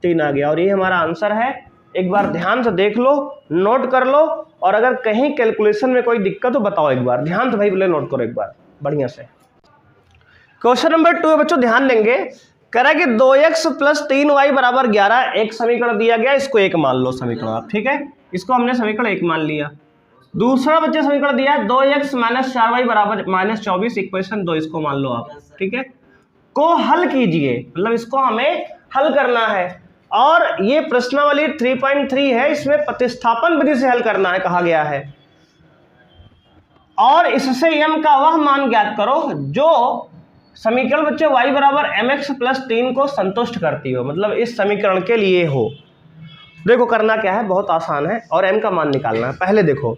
3 आ गया, और ये हमारा आंसर है एक बार ध्यान से देख लो, नोट कर लो, और अगर कहीं कैलकुलेशन में कोई दिक्कत हो बताओ एक बार, ध्यान से भाई बोले नोट करो एक बार बढ़िया से। क्वेश्चन नंबर 2 बच्चों ध्यान देंगे, कह रहा है कि 2x प्लस 3y बराबर 11 एक समीकरण दिया गया, इसको एक मान लो समीकरण आप, ठीक है, इसको हमने समीकरण एक मान लिया। दूसरा बच्चे समीकरण दिया है 2x माइनस 4y बराबर माइनस 24 इक्वेशन 2, इसको मान लो आप, ठीक है, को हल कीजिए, मतलब इसको हमें हल करना है। और ये प्रश्नावली 3.3 है, इसमें प्रतिस्थापन विधि से हल करना है कहा गया है, और इससे m का वह मान ज्ञात करो जो समीकरण बच्चे y बराबर mx प्लस 3 को संतुष्ट करती हो, मतलब इस समीकरण के लिए हो। देखो करना क्या है, बहुत आसान है, और m का मान निकालना है। पहले देखो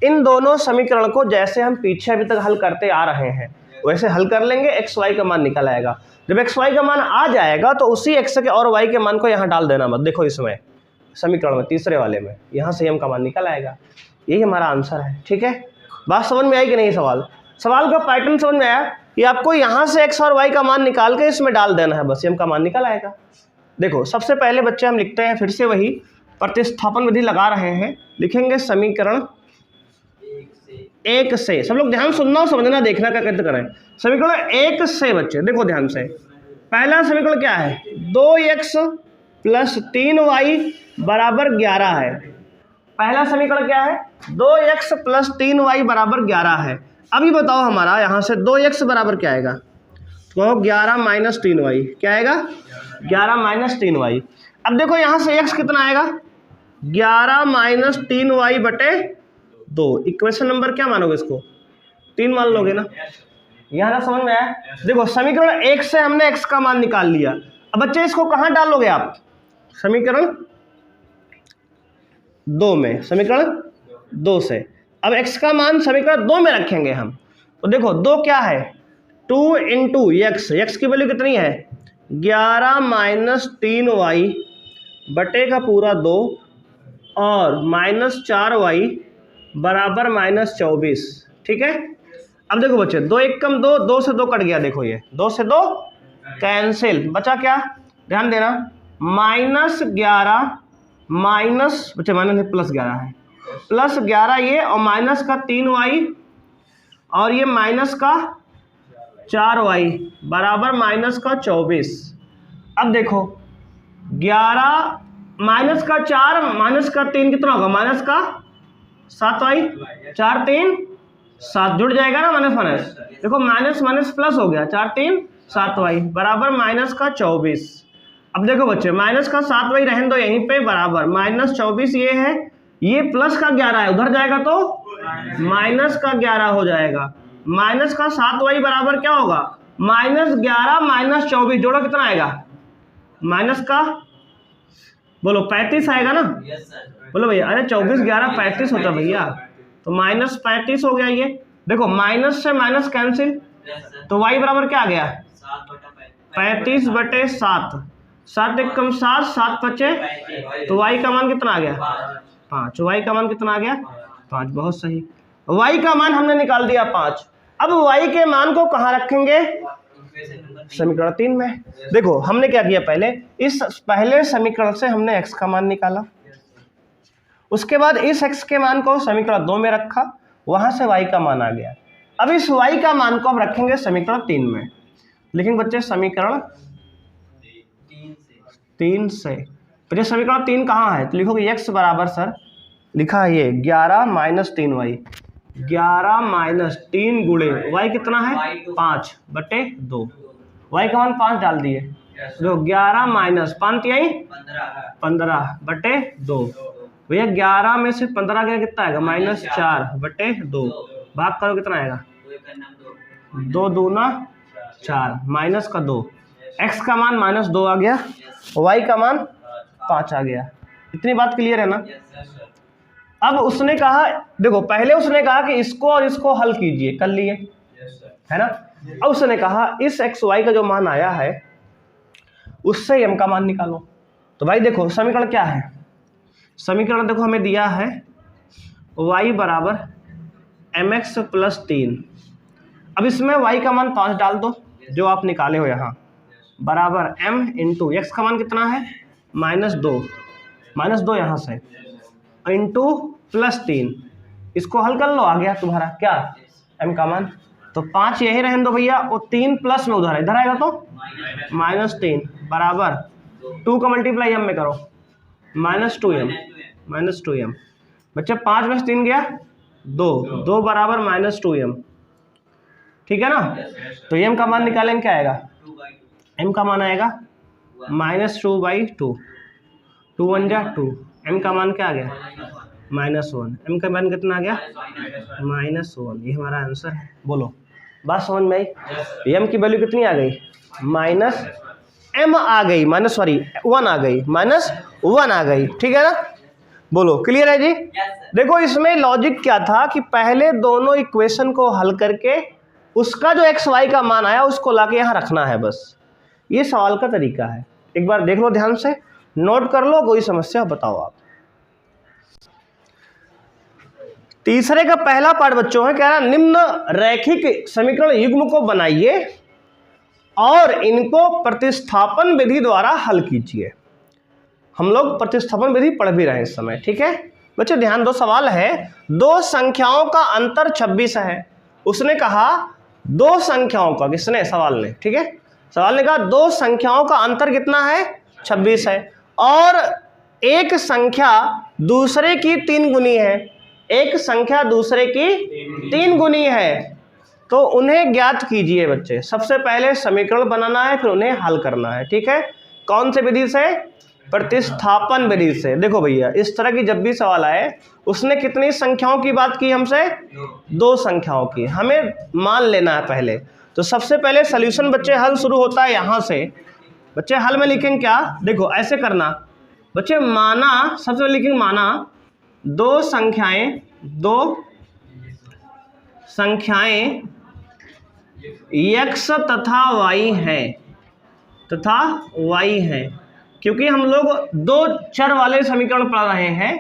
इन दोनों समीकरण को जैसे हम पीछे अभी तक हल करते आ रहे हैं वैसे हल कर लेंगे, एक्स वाई का मान निकल आएगा। जब एक्स वाई का मान आ जाएगा तो उसी एक्स के और वाई के मान को यहाँ डाल देना मत। देखो इसमें समीकरण में तीसरे वाले में यहाँ से m का मान निकल आएगा, यही हमारा आंसर है, ठीक है। बात समझ में आई कि नहीं? सवाल का पैटर्न समझ में आया कि आपको यहाँ से एक्स और वाई का मान निकाल के इसमें डाल देना है, बस m का मान निकल आएगा। देखो सबसे पहले बच्चे हम लिखते हैं, फिर से वही प्रतिस्थापन विधि लगा रहे हैं, लिखेंगे समीकरण एक से, सब लोग ध्यान सुनना समझना देखना क्या कहते करें। समीकरण एक से बच्चे देखो ध्यान से, पहला समीकरण क्या है 2x प्लस 3y बराबर 11 है। पहला समीकरण क्या है 2x प्लस 3y बराबर 11 है। अभी बताओ हमारा यहाँ से 2x बराबर क्या आएगा, तो 11 माइनस 3y क्या आएगा 11 माइनस 3y। अब देखो यहाँ से x कितना आएगा 11 माइनस 3y बटे 2। इक्वेशन नंबर क्या मानोगे इसको 3 मान लोगे ना, यहाँ तक समझ में आया। देखो समीकरण एक से हमने x का मान निकाल लिया, अब बच्चे इसको कहाँ डालोगे आप समीकरण 2 में, समीकरण 2 से। अब x का मान समीकरण 2 में रखेंगे हम, तो देखो 2 क्या है 2 इंटू x की वैल्यू कितनी है 11 माइनस 3y बटे का पूरा 2 और माइनस 4y बराबर माइनस 24, ठीक है। अब देखो बच्चे 2 एक कम 2, 2 से 2 कट गया, देखो ये 2 से 2 कैंसिल, बचा क्या ध्यान देना माइनस 11 माइनस बच्चे माइनस प्लस 11 है, प्लस 11 ये और माइनस का 3y और ये माइनस का 4y बराबर माइनस का 24। अब देखो 11 माइनस का 4 माइनस का 3 कितना होगा माइनस का 7y, 4 3 7 जुड़ जाएगा ना माइनस माइनस, देखो माइनस माइनस प्लस हो गया 4 3 7y बराबर माइनस का 24। अब देखो बच्चे माइनस का 7y रहने दो यहीं पे बराबर माइनस 24 ये है, ये प्लस का 11 है उधर जाएगा तो माइनस का 11 हो जाएगा, माइनस का 7y बराबर क्या होगा माइनस 11 माइनस 24 जोड़ो कितना आएगा माइनस का बोलो 35 आएगा ना, बोलो भैया, अरे 24 11 35 होता भैया, तो माइनस 35 हो गया। ये देखो माइनस से माइनस कैंसिल, तो y बराबर क्या आ गया 35 बटे 7, 7 एक कम 7 7 बचे, तो y का मान कितना आ गया 5, y का मान कितना आ गया 5, बहुत सही, y का मान हमने निकाल दिया 5। अब y के मान को कहाँ रखेंगे समीकरण 3 में। देखो हमने क्या किया पहले, इस पहले समीकरण से हमने x का मान निकाला, उसके बाद इस x के मान को समीकरण 2 में रखा, वहां से y का मान आ गया। अब इस y का मान को हम रखेंगे समीकरण 3 में, लेकिन बच्चे समीकरण 3 से बच्चे समीकरण 3 कहाँ है, तो लिखोगे x बराबर सर लिखा है ये 11 माइनस 3y, 11 माइनस 3 गुणे y कितना है 5 बटे 2, y का मान 5 डाल दिए, जो 11 माइनस 5 यही 15 बटे 2, भैया 11 में से 15 गया कितना आएगा माइनस 4 बटे 2, भाग करो कितना आएगा 2 दूना 4 माइनस का 2, x का मान माइनस 2 आ गया, y का मान 5 आ गया। इतनी बात क्लियर है ना। अब उसने कहा देखो पहले उसने कहा कि इसको और इसको हल कीजिए, कर लिए है ना। अब उसने कहा इस एक्स वाई का जो मान आया है उससे m का मान निकालो। तो भाई देखो समीकरण क्या है, समीकरण देखो हमें दिया है y बराबर mx प्लस 3। अब इसमें y का मान 5 डाल दो जो आप निकाले हो यहाँ, बराबर m इंटू एक्स का मान कितना है माइनस 2 -2 यहाँ से इंटू +3, इसको हल कर लो, आ गया तुम्हारा क्या m का मान। तो 5 यही रहने दो भैया, वो 3 प्लस में उधर इधर आएगा तो -3 बराबर 2 का मल्टीप्लाई m में करो -2m बच्चे 5 में से 3 गया 2 बराबर -2m, ठीक है ना। तो m का मान निकालेंगे, क्या आएगा, m का मान आएगा -2/2, 2 1 जा 2, m का मान क्या आ गया -1, m का मान कितना आ गया -1, ये हमारा आंसर है। बोलो बात समझ में आई? m की वैल्यू कितनी आ गई -m आ गई, -1 आ गई, -1 आ गई, ठीक है ना। बोलो क्लियर है जी? देखो इसमें लॉजिक क्या था कि पहले दोनों इक्वेशन को हल करके उसका जो एक्स वाई का मान आया उसको लाके यहाँ रखना है, बस ये सवाल का तरीका है। एक बार देख लो ध्यान से, नोट कर लो, कोई समस्या बताओ आप। तीसरे का पहला पार्ट बच्चों है, कह रहा निम्न रैखिक समीकरण युग्म को बनाइए और इनको प्रतिस्थापन विधि द्वारा हल कीजिए। हम लोग प्रतिस्थापन विधि पढ़ भी रहे हैं इस समय, ठीक है बच्चे ध्यान दो। सवाल है, दो संख्याओं का अंतर 26 है। उसने कहा दो संख्याओं का, किसने, सवाल ने, ठीक है, सवाल ने कहा दो संख्याओं का अंतर कितना है 26 है और एक संख्या दूसरे की 3 गुनी है, एक संख्या दूसरे की 3 गुनी है, तो उन्हें ज्ञात कीजिए। बच्चे सबसे पहले समीकरण बनाना है, फिर उन्हें हल करना है, ठीक है। कौन से विधि से? प्रतिस्थापन विधि से। देखो भैया इस तरह की जब भी सवाल आए, उसने कितनी संख्याओं की बात की हमसे, 2 संख्याओं की, हमें मान लेना है पहले। तो सबसे पहले सॉल्यूशन बच्चे हल शुरू होता है यहाँ से। बच्चे हल में लिखेंगे क्या, देखो ऐसे करना बच्चे, माना, सबसे पहले लिखेंगे माना दो संख्याएं x तथा y हैं, क्योंकि हम लोग 2 चर वाले समीकरण पढ़ रहे हैं,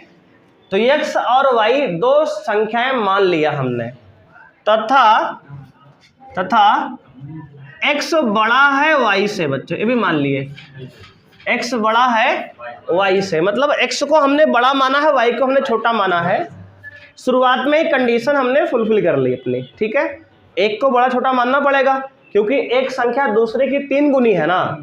तो x और y 2 संख्याएं मान लिया हमने, तथा x बड़ा है y से। बच्चों ये भी मान लिए, x बड़ा है y से, मतलब x को हमने बड़ा माना है, y को हमने छोटा माना है। शुरुआत में ही कंडीशन हमने फुलफिल कर ली अपनी, ठीक है। एक को बड़ा छोटा मानना पड़ेगा क्योंकि एक संख्या दूसरे की 3 गुनी है ना।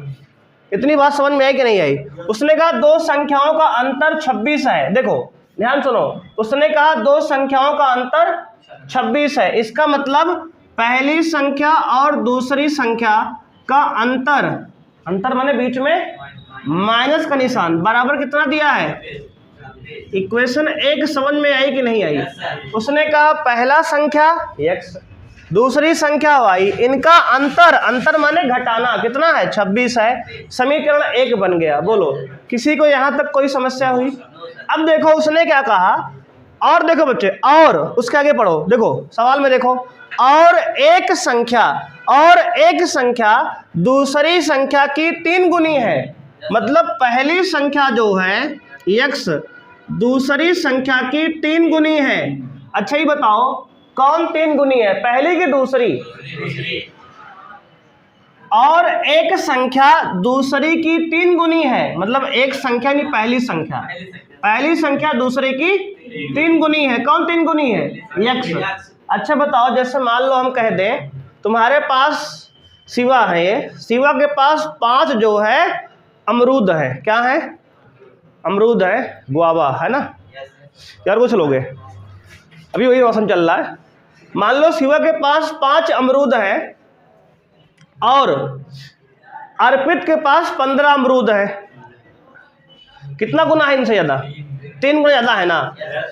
इतनी बात समझ में आई कि नहीं आई? उसने कहा दो संख्याओं का अंतर 26 है। देखो ध्यान सुनो, उसने कहा दो संख्याओं का अंतर 26 है, इसका मतलब पहली संख्या और दूसरी संख्या का अंतर माने बीच में माइनस का निशान, बराबर कितना दिया है। इक्वेशन 1 समझ में आई कि नहीं आई? उसने कहा पहला संख्या x, दूसरी संख्या y, इनका अंतर माने घटाना, कितना है 26 है। समीकरण 1 बन गया। बोलो किसी को यहां तक कोई समस्या हुई? अब देखो उसने क्या कहा, और देखो बच्चे, और उसके आगे पढ़ो, देखो सवाल में देखो, और एक संख्या दूसरी संख्या की 3 गुनी है, मतलब पहली संख्या जो है x दूसरी संख्या की 3 गुनी है। अच्छा ही बताओ कौन 3 गुनी है, पहली की दूसरी? और एक संख्या दूसरी की 3 गुनी है, मतलब एक संख्या नहीं पहली संख्या दूसरे की 3 गुनी है। कौन 3 गुनी है? x। अच्छा बताओ, जैसे मान लो हम कह दें तुम्हारे पास शिवा है, ये शिवा के पास 5 जो है अमरूद है, क्या है, अमरूद है, गुआवा है ना यार, कुछ लोगे, अभी वही मौसम चल रहा है। मान लो शिवा के पास 5 अमरूद है और अर्पित के पास 15 अमरूद है, कितना गुना है इनसे ज्यादा? 3 गुना ज्यादा है ना।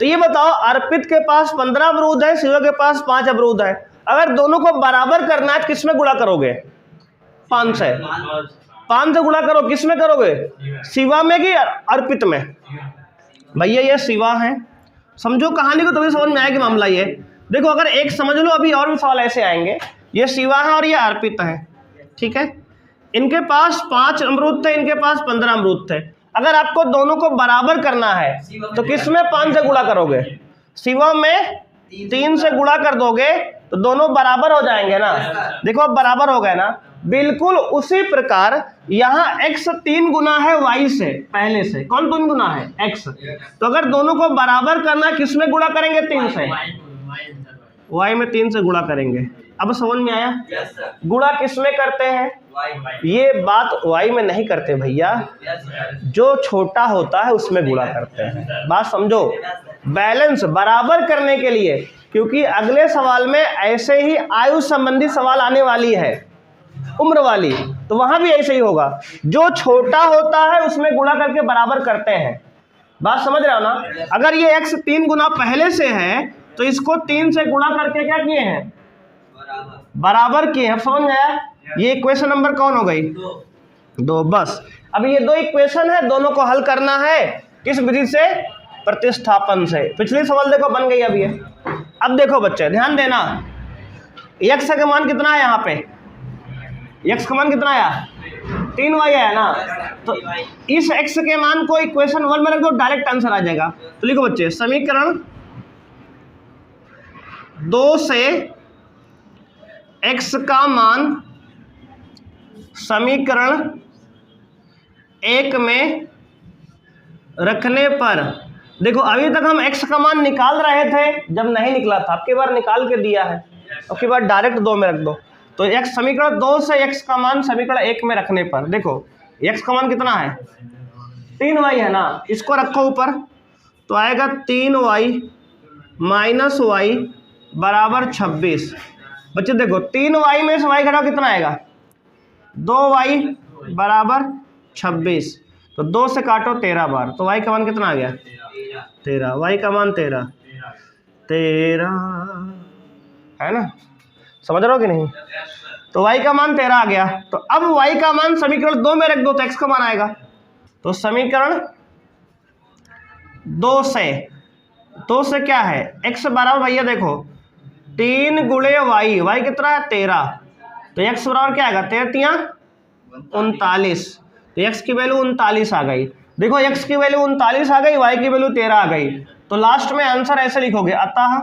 तो ये बताओ अर्पित के पास 15 अमरूद है, शिवा के पास 5 अमरूद है, अगर दोनों को बराबर करना है किस में गुणा करोगे? 5 से। 5 से गुणा करो, किस में करोगे? शिवा में कि अर्पित में? भैया ये शिवा है, समझो कहानी को, तभी समझ में आएगा मामला। ये देखो अगर एक समझ लो, अभी और भी सवाल ऐसे आएंगे, ये शिवा है और ये अर्पित है, ठीक है। इनके पास 5 अमरूद थे, इनके पास 15 अमरूद थे, अगर आपको दोनों को बराबर करना है तो किस में 5 से गुणा करोगे? शिवा में 3 से गुणा कर दोगे तो दोनों बराबर हो जाएंगे ना। देखो अब बराबर हो गए ना। बिल्कुल उसी प्रकार यहाँ x 3 गुना है y से, पहले से कौन 3 गुना है x, तो अगर दोनों को बराबर करना किसमें गुणा करेंगे 3 से, y में 3 से गुणा करेंगे। अब समझ में आया? गुणा किसमें करते हैं? ये बात y में नहीं करते भैया, जो छोटा होता है उसमें गुणा करते हैं। बात समझो, बैलेंस बराबर करने के लिए, क्योंकि अगले सवाल में ऐसे ही आयु संबंधी सवाल आने वाली है, उम्र वाली, तो वहां भी ऐसे ही होगा। जो छोटा होता है उसमें गुणा करके बराबर करते हैं। बात समझ रहे हो ना? अगर ये x 3 गुना पहले से है तो इसको 3 से गुणा करके क्या किए हैं? बराबर किए हैं। समझ में आया? ये इक्वेशन नंबर कौन हो गई? 2। बस अब ये 2 इक्वेशन है, दोनों को हल करना है किस विधि से? प्रतिस्थापन से। पिछली सवाल देखो बन गई अब ये। अब देखो बच्चे ध्यान देना, x का मान कितना है? यहाँ पे x का मान कितना आया? 3y है ना। तो इस x के मान को इक्वेशन 1 में रख दो, डायरेक्ट आंसर आ जाएगा। तो लिखो बच्चे, समीकरण 2 से x का मान समीकरण 1 में रखने पर, देखो अभी तक हम x का मान निकाल रहे थे जब नहीं निकला था, अब की बार निकाल के दिया है, अब की बार डायरेक्ट 2 में रख दो। तो x समीकरण 2 से x का मान समीकरण 1 में रखने पर, देखो x का मान कितना है? 3y है ना, इसको रखो ऊपर तो आएगा 3y माइनस y बराबर 26। बच्चे देखो 3y में से y घटाओ कितना आएगा? 2y बराबर 26। तो 2 से काटो 13 बार, तो y का मान कितना आ गया? 13। y का मान 13 है ना। समझ रहे हो कि नहीं? तो y का मान 13 आ गया। तो अब y का मान समीकरण 2 में रख दो तो x का मान आएगा। तो समीकरण 2 से क्या है? x बराबर भैया देखो 3 गुणे y कितना है? 13। तो x बराबर क्या आएगा? 13 39। तो x की वैल्यू 39 आ गई। देखो x की वैल्यू 39 आ गई, y की वैल्यू 13 आ गई। तो लास्ट में आंसर ऐसे लिखोगे, अतः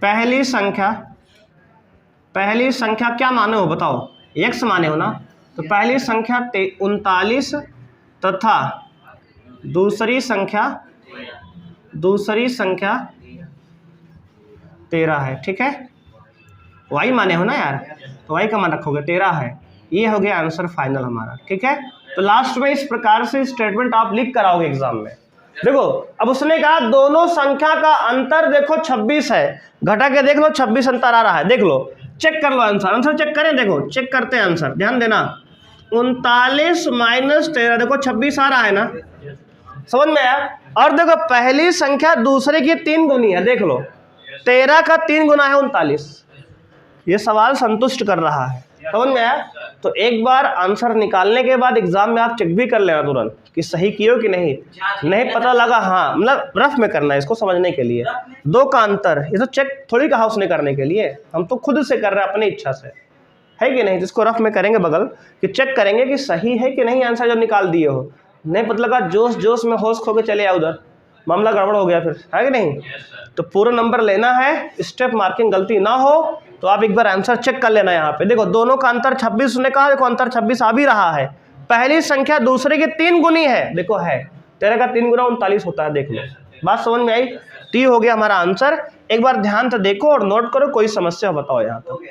पहली संख्या क्या माने हो बताओ? x माने हो ना। तो पहली संख्या 39 तथा दूसरी संख्या 13 है। ठीक है, y माने हो ना यार, तो y का मान रखोगे 13 है। ये हो गया आंसर फाइनल हमारा। ठीक है, तो लास्ट में इस प्रकार से स्टेटमेंट आप लिख कर आओगे एग्जाम में। देखो अब उसने कहा दोनों संख्या का अंतर देखो 26 है, घटा के देख लो 26 अंतर आ रहा है। देख लो, चेक कर लो आंसर चेक करें। देखो चेक करते हैं आंसर, ध्यान देना। 39 माइनस 13, देखो 26 आ रहा है ना। समझ में आया? और देखो पहली संख्या दूसरे की 3 गुनी है, देख लो 13 का 3 गुना है 39। ये सवाल संतुष्ट कर रहा है। समझ में आया? तो एक बार आंसर निकालने के बाद एग्जाम में आप चेक भी कर लेना तुरंत कि सही किए हो कि नहीं पता लगा, हाँ मतलब रफ में करना है इसको समझने के लिए। 2 का अंतर, ये तो चेक थोड़ी कहा उसने करने के लिए, हम तो खुद से कर रहे हैं अपनी इच्छा से, है कि नहीं। जिसको रफ में करेंगे बगल कि चेक करेंगे कि सही है कि नहीं आंसर जब निकाल दिए हो। नहीं पता लगा जोश में होश खो के चले आओ उधर, मामला गड़बड़ हो गया फिर, है कि नहीं। तो पूरा नंबर लेना है, स्टेप मार्किंग गलती ना हो। तो आप एक बार आंसर चेक कर लेना। यहाँ पे देखो दोनों का अंतर 26 ने कहा, देखो अंतर 26 आ भी रहा है। पहली संख्या दूसरे की 3 गुनी है, देखो है 13 का 3 गुना 39 होता है। देख लो, बात समझ में आई? टी हो गया हमारा आंसर। एक बार ध्यान से देखो और नोट करो, कोई समस्या बताओ यहाँ तक।